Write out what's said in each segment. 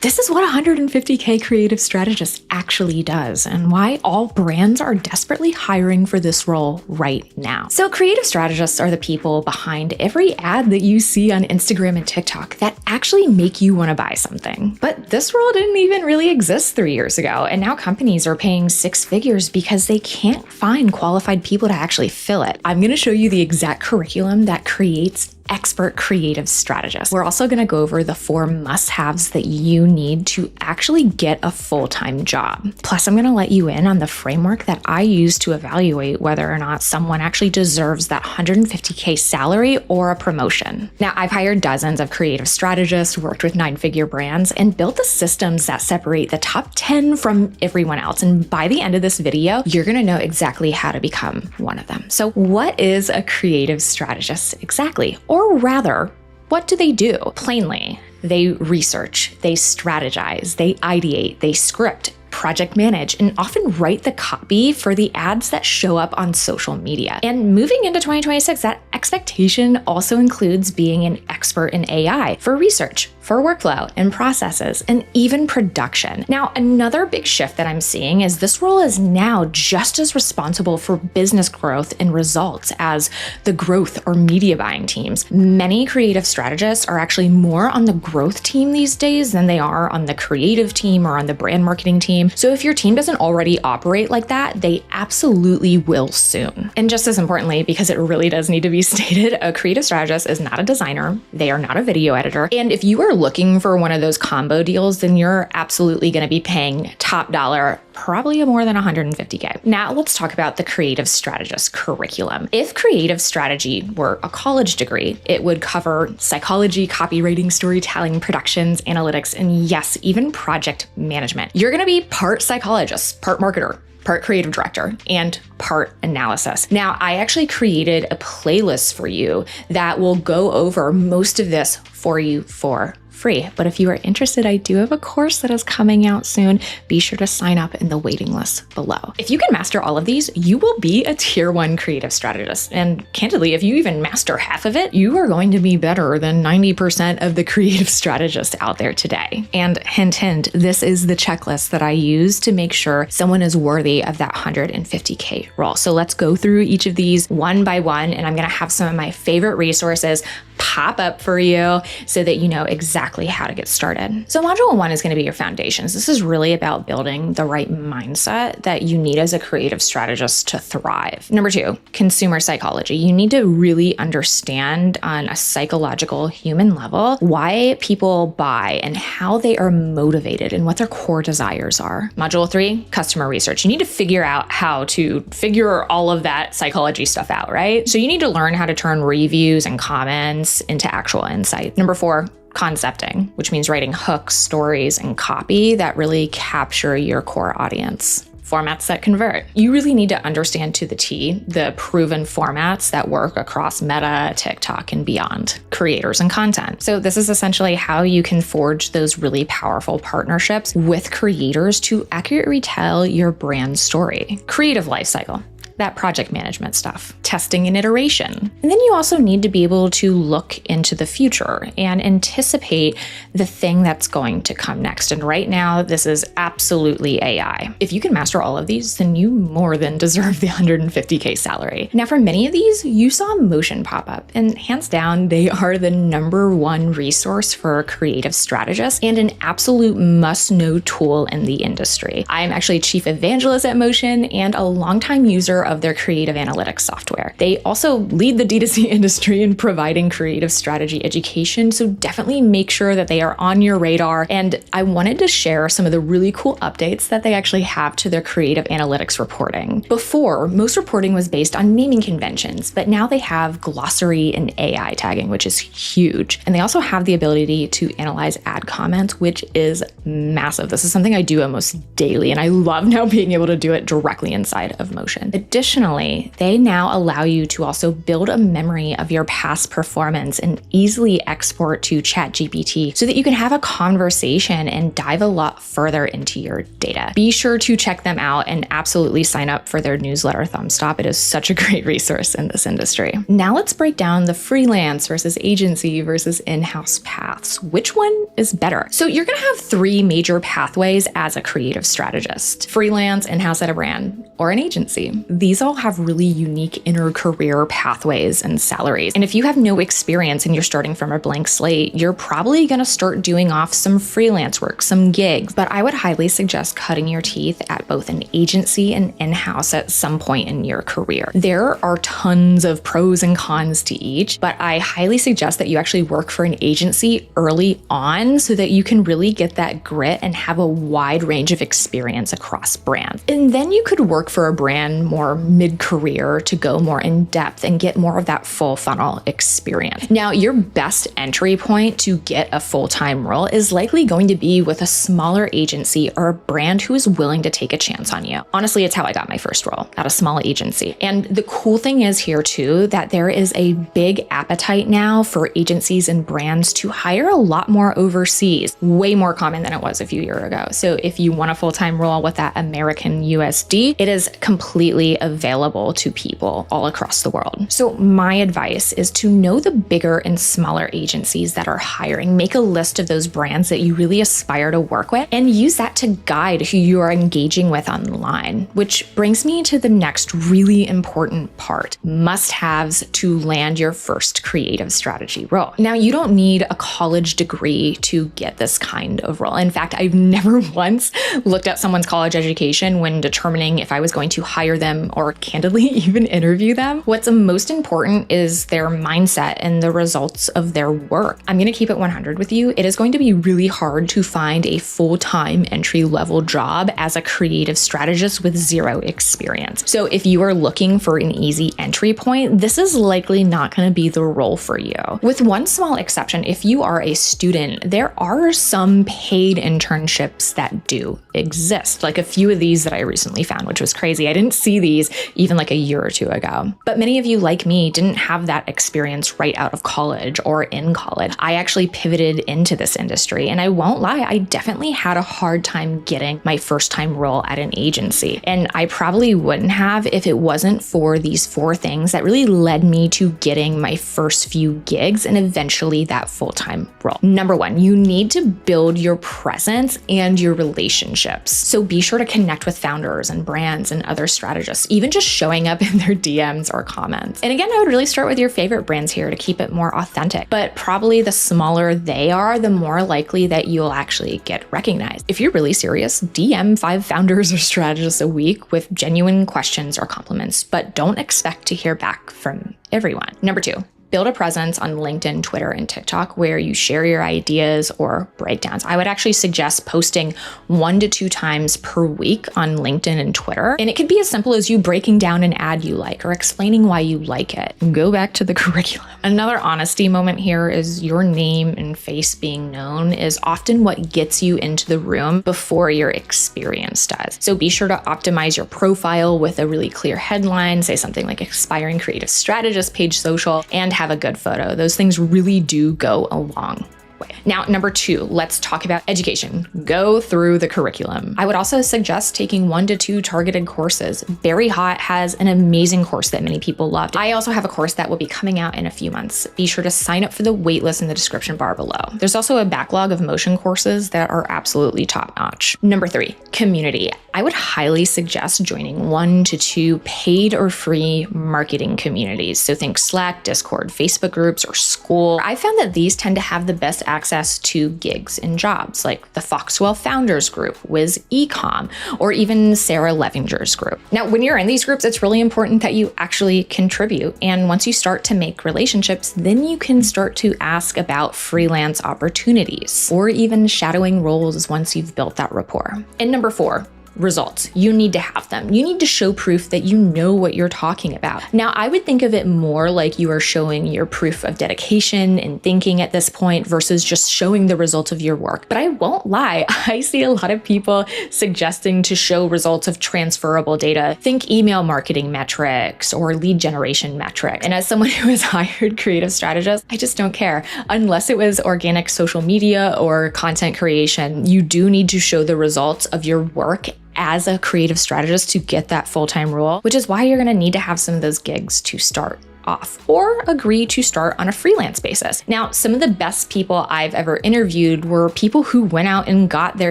This is what 150K creative strategist actually does and why all brands are desperately hiring for this role right now. So creative strategists are the people behind every ad that you see on Instagram and TikTok that actually make you want to buy something. But this role didn't even really exist 3 years ago, and now companies are paying six figures because they can't find qualified people to actually fill it. I'm going to show you the exact curriculum that creates expert creative strategists. We're also going to go over the 4 must-haves that you need to actually get a full-time job. Plus, I'm going to let you in on the framework that I use to evaluate whether or not someone actually deserves that 150K salary or a promotion. Now, I've hired dozens of creative strategists, worked with 9-figure brands, and built the systems that separate the top 10 from everyone else. And by the end of this video, you're going to know exactly how to become one of them. So what is a creative strategist exactly? Or rather, what do they do? Plainly, they research, they strategize, they ideate, they script, project manage, and often write the copy for the ads that show up on social media. And moving into 2026, that expectation also includes being an expert in AI for research, for workflow and processes, and even production. Now, another big shift that I'm seeing is this role is now just as responsible for business growth and results as the growth or media buying teams. Many creative strategists are actually more on the growth team these days than they are on the creative team or on the brand marketing team. So if your team doesn't already operate like that, they absolutely will soon. And just as importantly, because it really does need to be stated, a creative strategist is not a designer. They are not a video editor. And if you are looking for one of those combo deals, then you're absolutely going to be paying top dollar, probably more than 150K. Now let's talk about the creative strategist curriculum. If creative strategy were a college degree, it would cover psychology, copywriting, storytelling, productions, analytics, and yes, even project management. You're going to be part psychologist, part marketer, part creative director, and part analysis. Now, I actually created a playlist for you that will go over most of this for you for free. But if you are interested, I do have a course that is coming out soon. Be sure to sign up in the waiting list below. If you can master all of these, you will be a tier 1 creative strategist. And candidly, if you even master half of it, you are going to be better than 90% of the creative strategists out there today. And hint, hint, this is the checklist that I use to make sure someone is worthy of that 150K role. So let's go through each of these one by one, and I'm going to have some of my favorite resources pop up for you so that you know exactly how to get started. So module 1 is going to be your foundations. This is really about building the right mindset that you need as a creative strategist to thrive. Number 2, consumer psychology. You need to really understand on a psychological human level why people buy and how they are motivated and what their core desires are. Module 3, customer research. You need to figure out how to figure all of that psychology stuff out, right? So you need to learn how to turn reviews and comments into actual insight. Number 4, concepting, which means writing hooks, stories, and copy that really capture your core audience. Formats that convert. You really need to understand to the T the proven formats that work across Meta, TikTok, and beyond, creators and content. So this is essentially how you can forge those really powerful partnerships with creators to accurately tell your brand story. Creative lifecycle. That project management stuff, testing and iteration. And then you also need to be able to look into the future and anticipate the thing that's going to come next. And right now, this is absolutely AI. If you can master all of these, then you more than deserve the 150K salary. Now, for many of these, you saw Motion pop up, and hands down, they are the number 1 resource for creative strategists and an absolute must-know tool in the industry. I'm actually chief evangelist at Motion and a longtime user of their creative analytics software. They also lead the D2C industry in providing creative strategy education, so definitely make sure that they are on your radar. And I wanted to share some of the really cool updates that they actually have to their creative analytics reporting. Before, most reporting was based on naming conventions, but now they have glossary and AI tagging, which is huge. And they also have the ability to analyze ad comments, which is massive. This is something I do almost daily, and I love now being able to do it directly inside of Motion. Additionally, they now allow you to also build a memory of your past performance and easily export to ChatGPT so that you can have a conversation and dive a lot further into your data. Be sure to check them out and absolutely sign up for their newsletter Thumbstop. It is such a great resource in this industry. Now let's break down the freelance versus agency versus in-house paths. Which one is better? So you're going to have three major pathways as a creative strategist: freelance, in-house at a brand, or an agency. These all have really unique inner career pathways and salaries. And if you have no experience and you're starting from a blank slate, you're probably going to start doing off some freelance work, some gigs. But I would highly suggest cutting your teeth at both an agency and in-house at some point in your career. There are tons of pros and cons to each, but I highly suggest that you actually work for an agency early on so that you can really get that grit and have a wide range of experience across brands. And then you could work for a brand more mid-career to go more in depth and get more of that full funnel experience. Now, your best entry point to get a full-time role is likely going to be with a smaller agency or a brand who is willing to take a chance on you. Honestly, it's how I got my first role, at a small agency. And the cool thing is here too, that there is a big appetite now for agencies and brands to hire a lot more overseas, way more common than it was a few years ago. So if you want a full-time role with that American USD, it is completely available to people all across the world. So my advice is to know the bigger and smaller agencies that are hiring. Make a list of those brands that you really aspire to work with and use that to guide who you are engaging with online. Which brings me to the next really important part: must-haves to land your first creative strategy role. Now, you don't need a college degree to get this kind of role. In fact, I've never once looked at someone's college education when determining if I was going to hire them or candidly even interview them. What's most important is their mindset and the results of their work. I'm going to keep it 100 with you. It is going to be really hard to find a full-time entry-level job as a creative strategist with zero experience. So if you are looking for an easy entry point, this is likely not going to be the role for you. With one small exception, if you are a student, there are some paid internships that do exist, like a few of these that I recently found, which was crazy. I didn't see these even like a year or two ago. But many of you, like me, didn't have that experience right out of college or in college. I actually pivoted into this industry, and I won't lie, I definitely had a hard time getting my first time role at an agency. And I probably wouldn't have if it wasn't for these four things that really led me to getting my first few gigs and eventually that full-time role. Number one, you need to build your presence and your relationships. So be sure to connect with founders and brands and other strategists, even just showing up in their DMs or comments. And again, I would really start with your favorite brands here to keep it more authentic, but probably the smaller they are, the more likely that you'll actually get recognized. If you're really serious, DM 5 founders or strategists a week with genuine questions or compliments, but don't expect to hear back from everyone. Number 2, build a presence on LinkedIn, Twitter, and TikTok where you share your ideas or breakdowns. I would actually suggest posting 1 to 2 times per week on LinkedIn and Twitter. And it could be as simple as you breaking down an ad you like or explaining why you like it. Go back to the curriculum. Another honesty moment here is your name and face being known is often what gets you into the room before your experience does. So be sure to optimize your profile with a really clear headline, say something like Aspiring Creative Strategist, Page Social, and have a good photo. Those things really do go a long way. Now, number 2, let's talk about education. Go through the curriculum. I would also suggest taking 1 to 2 targeted courses. Very Hot has an amazing course that many people loved. I also have a course that will be coming out in a few months. Be sure to sign up for the waitlist in the description bar below. There's also a backlog of motion courses that are absolutely top-notch. Number 3, community. I would highly suggest joining 1 to 2 paid or free marketing communities. So think Slack, Discord, Facebook groups, or school. I found that these tend to have the best access to gigs and jobs, like the Foxwell Founders Group, Wiz Ecom, or even Sarah Levinger's group. Now, when you're in these groups, it's really important that you actually contribute. And once you start to make relationships, then you can start to ask about freelance opportunities or even shadowing roles once you've built that rapport. And number 4, results. You need to have them. You need to show proof that you know what you're talking about. Now, I would think of it more like you are showing your proof of dedication and thinking at this point versus just showing the results of your work. But I won't lie, I see a lot of people suggesting to show results of transferable data. Think email marketing metrics or lead generation metrics. And as someone who has hired creative strategists, I just don't care. Unless it was organic social media or content creation, you do need to show the results of your work as a creative strategist to get that full-time role, which is why you're going to need to have some of those gigs to start off or agree to start on a freelance basis. Now, some of the best people I've ever interviewed were people who went out and got their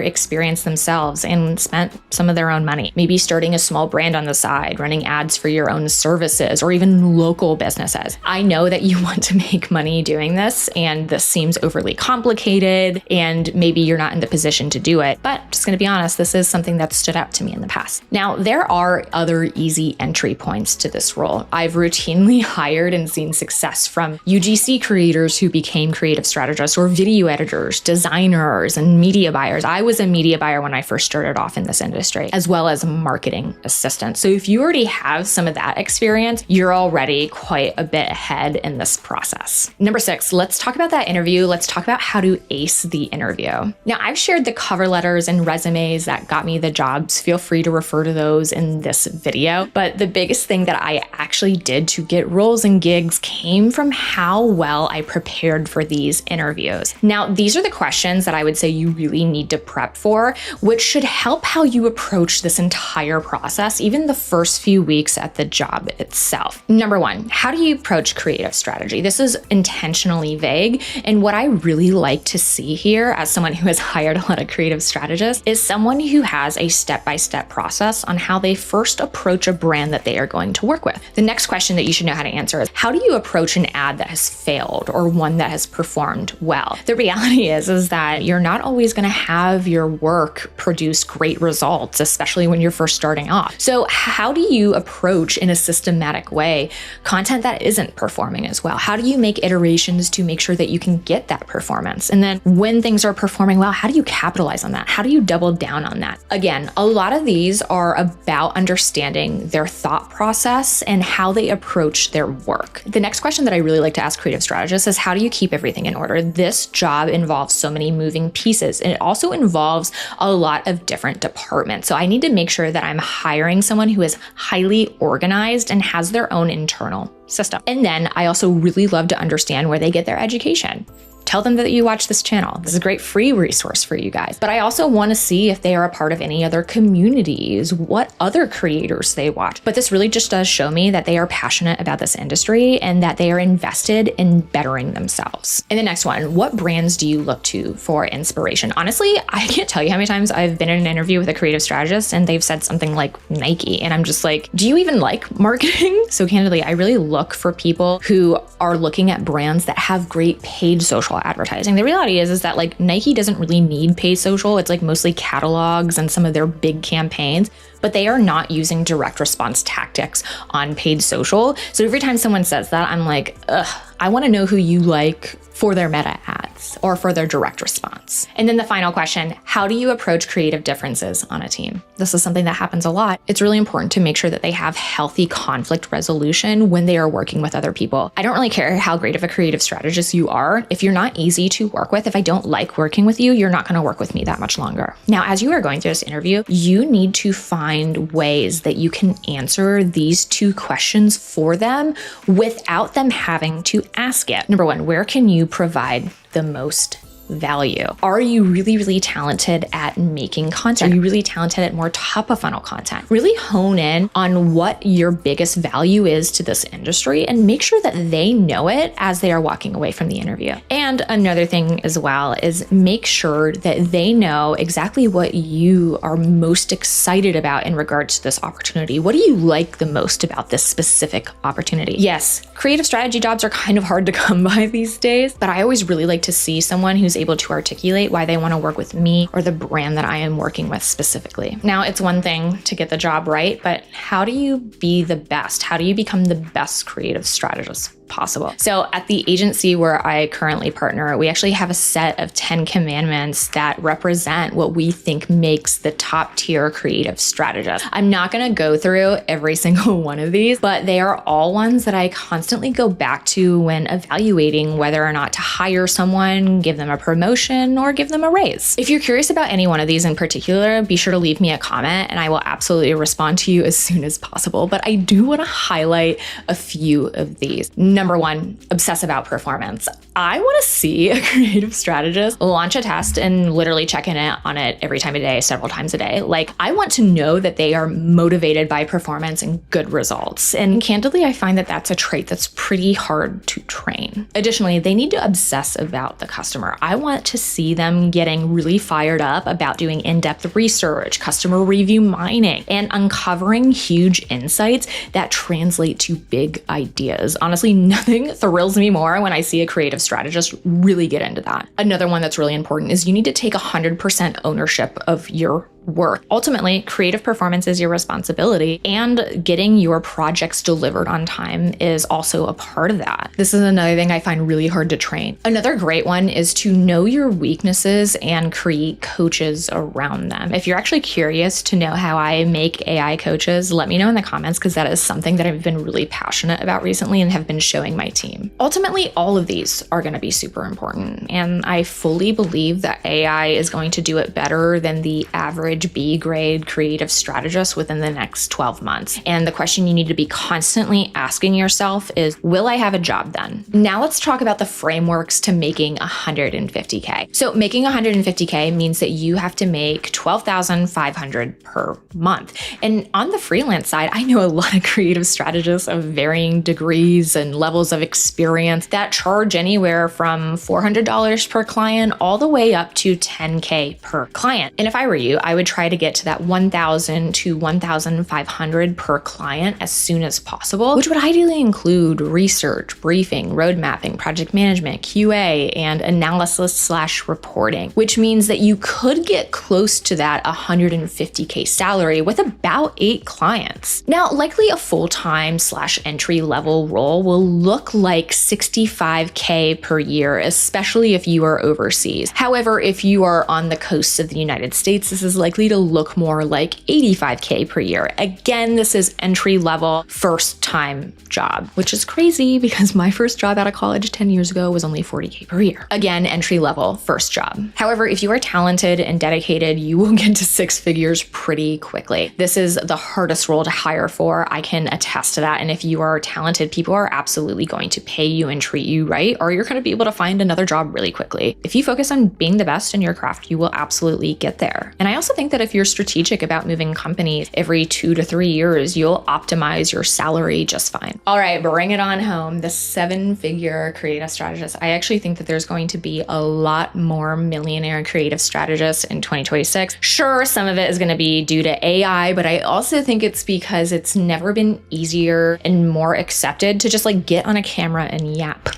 experience themselves and spent some of their own money, maybe starting a small brand on the side, running ads for your own services, or even local businesses. I know that you want to make money doing this, and this seems overly complicated, and maybe you're not in the position to do it, but just gonna be honest, this is something that stood out to me in the past. Now, there are other easy entry points to this role. I've routinely hired and seen success from UGC creators who became creative strategists, or video editors, designers, and media buyers. I was a media buyer when I first started off in this industry, as well as a marketing assistant. So if you already have some of that experience, you're already quite a bit ahead in this process. Number 6, let's talk about that interview. Let's talk about how to ace the interview. Now, I've shared the cover letters and resumes that got me the jobs. Feel free to refer to those in this video. But the biggest thing that I actually did to get roles and gigs came from how well I prepared for these interviews. Now, these are the questions that I would say you really need to prep for, which should help how you approach this entire process, even the first few weeks at the job itself. Number 1, how do you approach creative strategy? This is intentionally vague, and what I really like to see here as someone who has hired a lot of creative strategists is someone who has a step-by-step process on how they first approach a brand that they are going to work with. The next question that you should know how to answer is, how do you approach an ad that has failed or one that has performed well? The reality is that you're not always going to have your work produce great results, especially when you're first starting off. So how do you approach in a systematic way content that isn't performing as well? How do you make iterations to make sure that you can get that performance? And then when things are performing well, how do you capitalize on that? How do you double down on that? Again, a lot of these are about understanding their thought process and how they approach their work. The next question that I really like to ask creative strategists is, how do you keep everything in order? This job involves so many moving pieces, and it also involves a lot of different departments. So I need to make sure that I'm hiring someone who is highly organized and has their own internal system. And then I also really love to understand where they get their education. Tell them that you watch this channel. This is a great free resource for you guys. But I also want to see if they are a part of any other communities, what other creators they watch. But this really just does show me that they are passionate about this industry and that they are invested in bettering themselves. And the next one, what brands do you look to for inspiration? Honestly, I can't tell you how many times I've been in an interview with a creative strategist and they've said something like Nike. And I'm just like, do you even like marketing? So candidly, I really look for people who are looking at brands that have great paid social advertising. The reality is that like Nike doesn't really need paid social. It's like mostly catalogs and some of their big campaigns, but they are not using direct response tactics on paid social. So every time someone says that, I'm like, ugh, I want to know who you like for their meta ads or for their direct response. And then the final question, how do you approach creative differences on a team? This is something that happens a lot. It's really important to make sure that they have healthy conflict resolution when they are working with other people. I don't really care how great of a creative strategist you are. If you're not easy to work with, if I don't like working with you, you're not going to work with me that much longer. Now, as you are going through this interview, you need to find ways that you can answer these 2 questions for them without them having to ask it. Number 1, where can you provide the most value? Are you really, really talented at making content? Are you really talented at more top of funnel content? Really hone in on what your biggest value is to this industry and make sure that they know it as they are walking away from the interview. And another thing as well is make sure that they know exactly what you are most excited about in regards to this opportunity. What do you like the most about this specific opportunity? Yes, creative strategy jobs are kind of hard to come by these days, but I always really like to see someone who's able to articulate why they want to work with me or the brand that I am working with specifically. Now, it's one thing to get the job right, but how do you be the best? How do you become the best creative strategist possible. So at the agency where I currently partner, we actually have a set of 10 commandments that represent what we think makes the top tier creative strategist. I'm not going to go through every single one of these, but they are all ones that I constantly go back to when evaluating whether or not to hire someone, give them a promotion, or give them a raise. If you're curious about any one of these in particular, be sure to leave me a comment and I will absolutely respond to you as soon as possible. But I do want to highlight a few of these. Number one, obsess about performance. I want to see a creative strategist launch a test and literally check in on it every time of day, several times a day. Like, I want to know that they are motivated by performance and good results. And candidly, I find that that's a trait that's pretty hard to train. Additionally, they need to obsess about the customer. I want to see them getting really fired up about doing in-depth research, customer review mining, and uncovering huge insights that translate to big ideas. Honestly, nothing thrills me more when I see a creative strategist really get into that. Another one that's really important is you need to take 100% ownership of your work. Ultimately, creative performance is your responsibility, and getting your projects delivered on time is also a part of that. This is another thing I find really hard to train. Another great one is to know your weaknesses and create coaches around them. If you're actually curious to know how I make AI coaches, let me know in the comments, because that is something that I've been really passionate about recently and have been showing my team. Ultimately, all of these are going to be super important, and I fully believe that AI is going to do it better than the average B grade creative strategist within the next 12 months. And the question you need to be constantly asking yourself is, will I have a job done? Now let's talk about the frameworks to making 150K. So making 150K means that you have to make $12,500 per month. And on the freelance side, I know a lot of creative strategists of varying degrees and levels of experience that charge anywhere from $400 per client all the way up to $10K per client. And if I were you, I would try to get to that $1,000 to $1,500 per client as soon as possible, which would ideally include research, briefing, road mapping, project management, QA, and analysis/reporting, which means that you could get close to that 150K salary with about 8 clients. Now, likely a full-time/entry-level role will look like 65K per year, especially if you are overseas. However, if you are on the coast of the United States, this is likely to look more like 85K per year. Again, this is entry level, first time job, which is crazy because my first job out of college 10 years ago was only 40K per year. Again, entry level, first job. However, if you are talented and dedicated, you will get to 6 figures pretty quickly. This is the hardest role to hire for. I can attest to that. And if you are talented, people are absolutely going to pay you and treat you right, or you're going to be able to find another job really quickly. If you focus on being the best in your craft, you will absolutely get there. And I also think that if you're strategic about moving companies every 2 to 3 years, you'll optimize your salary just fine. All right, bring it on home. The 7-figure creative strategist. I actually think that there's going to be a lot more millionaire creative strategists in 2026. Sure, some of it is going to be due to AI, but I also think it's because it's never been easier and more accepted to just like get on a camera and yap.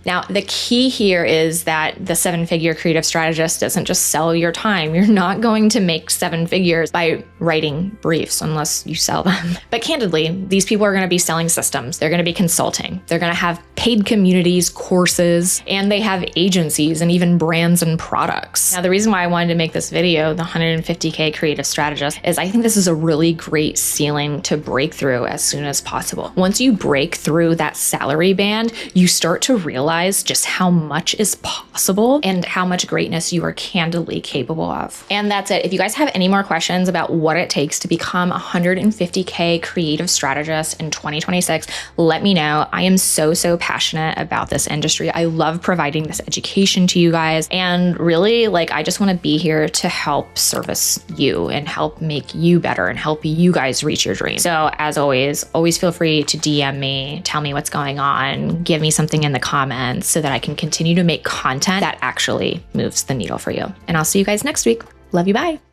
Now, the key here is that the 7-figure creative strategist doesn't just sell your time. You're not going to make 7 figures by writing briefs unless you sell them. But candidly, these people are going to be selling systems. They're going to be consulting. They're going to have paid communities, courses, and they have agencies and even brands and products. Now, the reason why I wanted to make this video, the 150K creative strategist, is I think this is a really great ceiling to break through as soon as possible. Once you break through that salary band, you start to realize just how much is possible and how much greatness you are candidly capable of. And that's it. If you guys have any more questions about what it takes to become a 150K creative strategist in 2026, let me know. I am so passionate about this industry. I love providing this education to you guys. And really, I just want to be here to help service you and help make you better and help you guys reach your dreams. So as always feel free to DM me, tell me what's going on, give me something in the comments so that I can continue to make content that actually moves the needle for you. And I'll see you guys next week. Love you. Bye.